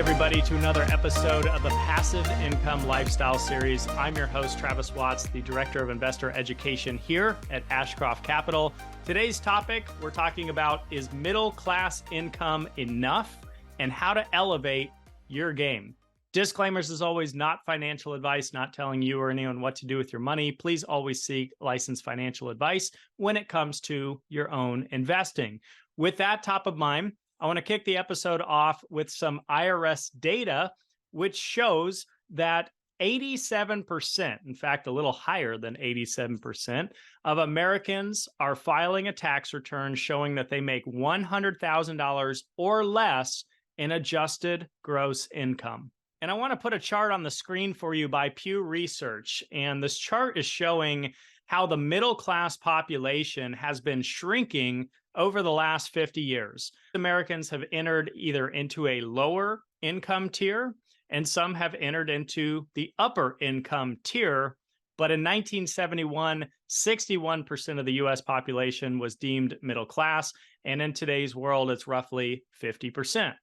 everybody, to another episode of the Passive Income Lifestyle Series. I'm your host, Travis Watts, the Director of Investor Education here at Ashcroft Capital. Today's topic we're talking about is middle class income enough and how to elevate your game. Disclaimers as always, not financial advice, not telling you or anyone what to do with your money. Please always seek licensed financial advice when it comes to your own investing. With that top of mind, I want to kick the episode off with some IRS data, which shows that 87%, in fact, a little higher than 87% of Americans are filing a tax return showing that they make $100,000 or less in adjusted gross income. And I want to put a chart on the screen for you by Pew Research. And this chart is showing how the middle class population has been shrinking over the last 50 years. Americans have entered either into a lower income tier, and some have entered into the upper income tier. But in 1971, 61% of the US population was deemed middle class, and in today's world, it's roughly 50%.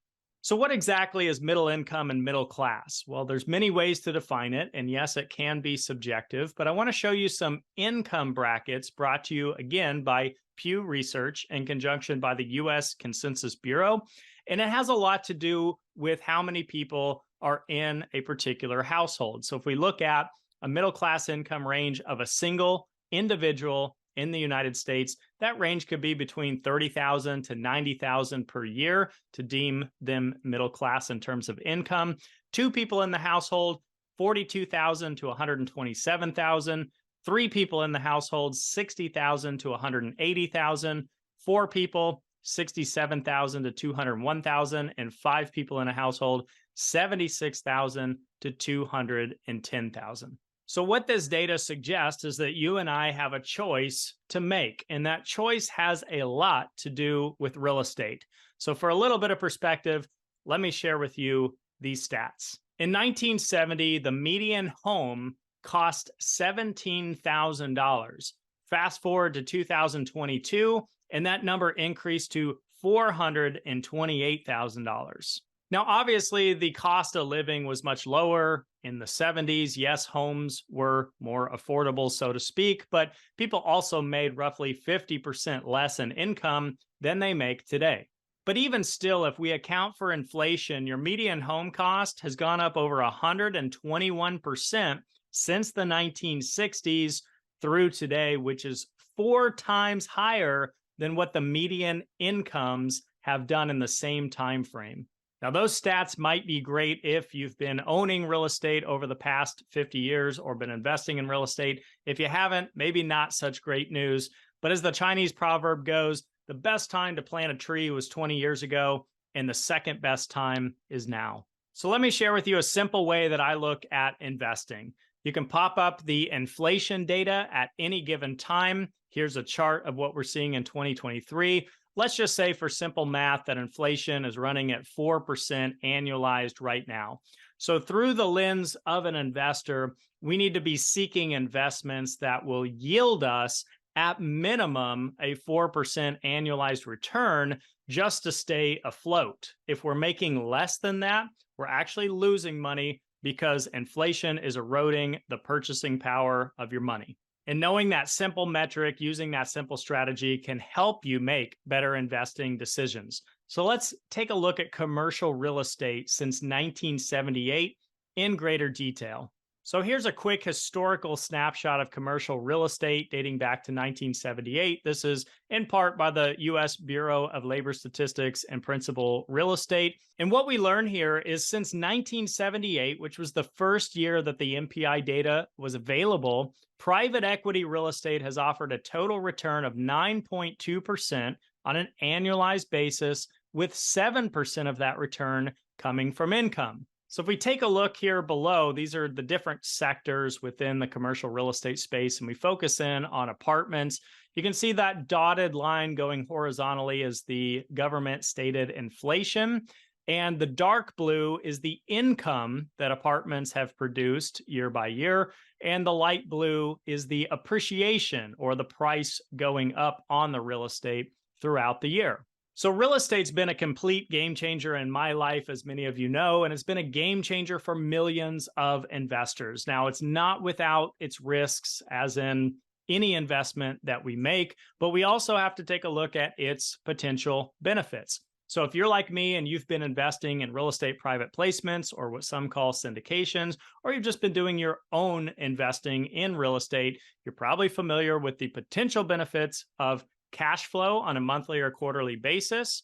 So what exactly is middle income and middle class? Well, there's many ways to define it, and yes, it can be subjective, but I want to show you some income brackets brought to you again by Pew Research in conjunction by the U.S. Census Bureau, and it has a lot to do with how many people are in a particular household. So if we look at a middle class income range of a single individual in the United States, that range could be between $30,000 to $90,000 per year to deem them middle class in terms of income. Two people in the household, $42,000 to $127,000. Three people in the household, $60,000 to $180,000. Four people, $67,000 to $201,000. And five people in a household, $76,000 to $210,000. So what this data suggests is that you and I have a choice to make, and that choice has a lot to do with real estate. So for a little bit of perspective, let me share with you these stats. In 1970, the median home cost $17,000. Fast forward to 2022, and that number increased to $428,000. Now, obviously, the cost of living was much lower in the 70s. Yes, homes were more affordable, so to speak, but people also made roughly 50% less in income than they make today. But even still, if we account for inflation, your median home cost has gone up over 121% since the 1960s through today, which is 4 times higher than what the median incomes have done in the same time frame. Now, those stats might be great if you've been owning real estate over the past 50 years or been investing in real estate. If you haven't, maybe not such great news. But as the Chinese proverb goes, the best time to plant a tree was 20 years ago, and the second best time is now. So let me share with you a simple way that I look at investing. You can pop up the inflation data at any given time. Here's a chart of what we're seeing in 2023. Let's just say for simple math that inflation is running at 4% annualized right now. So through the lens of an investor, we need to be seeking investments that will yield us at minimum a 4% annualized return just to stay afloat. If we're making less than that, we're actually losing money because inflation is eroding the purchasing power of your money. And knowing that simple metric, using that simple strategy can help you make better investing decisions. So let's take a look at commercial real estate since 1978 in greater detail. So here's a quick historical snapshot of commercial real estate dating back to 1978. This is in part by the U.S. Bureau of Labor Statistics and Principal Real Estate. And what we learn here is since 1978, which was the first year that the MPI data was available, private equity real estate has offered a total return of 9.2% on an annualized basis, with 7% of that return coming from income. So if we take a look here below, these are the different sectors within the commercial real estate space, and we focus in on apartments. You can see that dotted line going horizontally is the government stated inflation, and the dark blue is the income that apartments have produced year by year, and the light blue is the appreciation or the price going up on the real estate throughout the year. So, real estate's been a complete game changer in my life, as many of you know, and it's been a game changer for millions of investors. Now, it's not without its risks, as in any investment that we make, but we also have to take a look at its potential benefits. So, if you're like me and you've been investing in real estate private placements or what some call syndications, or you've just been doing your own investing in real estate, you're probably familiar with the potential benefits of cash flow on a monthly or quarterly basis,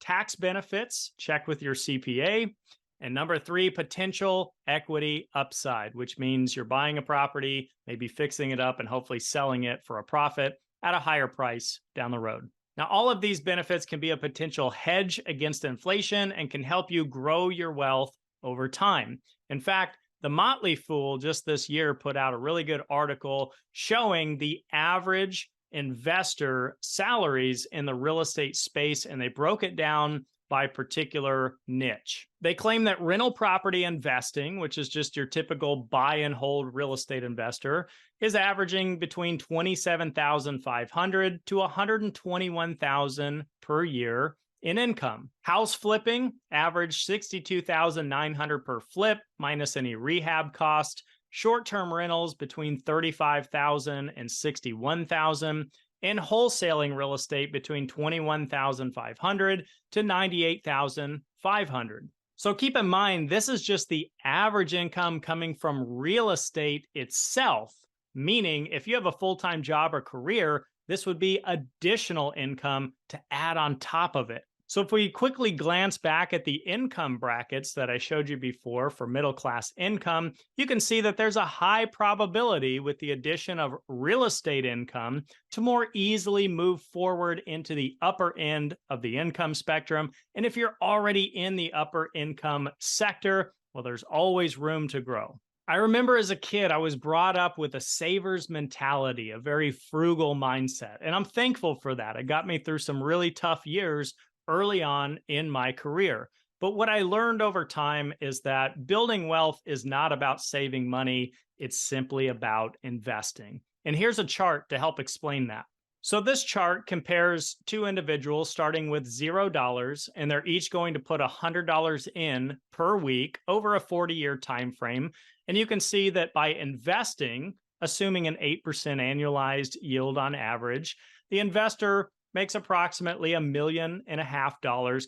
tax benefits, check with your CPA, and number three, potential equity upside, which means you're buying a property, maybe fixing it up and hopefully selling it for a profit at a higher price down the road. Now, all of these benefits can be a potential hedge against inflation and can help you grow your wealth over time. In fact, the Motley Fool just this year put out a really good article showing the average investor salaries in the real estate space, and they broke it down by particular niche. They claim that rental property investing, which is just your typical buy and hold real estate investor, is averaging between $27,500 to $121,000 per year in income. House flipping averaged $62,900 per flip minus any rehab cost. Short-term rentals between $35,000 and $61,000, and wholesaling real estate between $21,500 to $98,500. So keep in mind, this is just the average income coming from real estate itself, meaning if you have a full-time job or career, this would be additional income to add on top of it. So if we quickly glance back at the income brackets that I showed you before for middle class income, you can see that there's a high probability with the addition of real estate income to more easily move forward into the upper end of the income spectrum. And if you're already in the upper income sector, well, there's always room to grow. I remember as a kid, I was brought up with a saver's mentality, a very frugal mindset, and I'm thankful for that. It got me through some really tough years early on in my career. But what I learned over time is that building wealth is not about saving money. It's simply about investing. And here's a chart to help explain that. So this chart compares two individuals starting with $0, and they're each going to put $100 in per week over a 40-year time frame. And you can see that by investing, assuming an 8% annualized yield on average, the investor makes approximately $1.5 million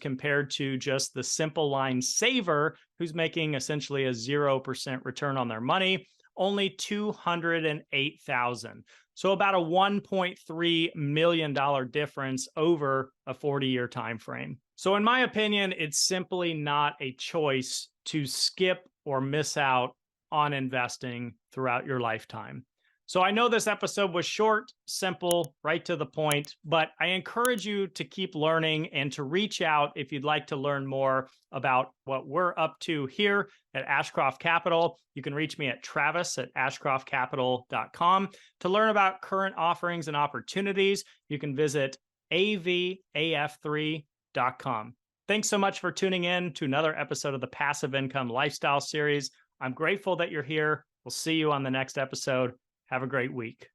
compared to just the simple line saver who's making essentially a 0% return on their money, only $208,000. So about a $1.3 million difference over a 40-year time frame. So in my opinion, it's simply not a choice to skip or miss out on investing throughout your lifetime. So I know this episode was short, simple, right to the point, but I encourage you to keep learning and to reach out if you'd like to learn more about what we're up to here at Ashcroft Capital. You can reach me at travis@ashcroftcapital.com. To learn about current offerings and opportunities, you can visit avaf3.com. Thanks so much for tuning in to another episode of the Passive Income Lifestyle Series. I'm grateful that you're here. We'll see you on the next episode. Have a great week.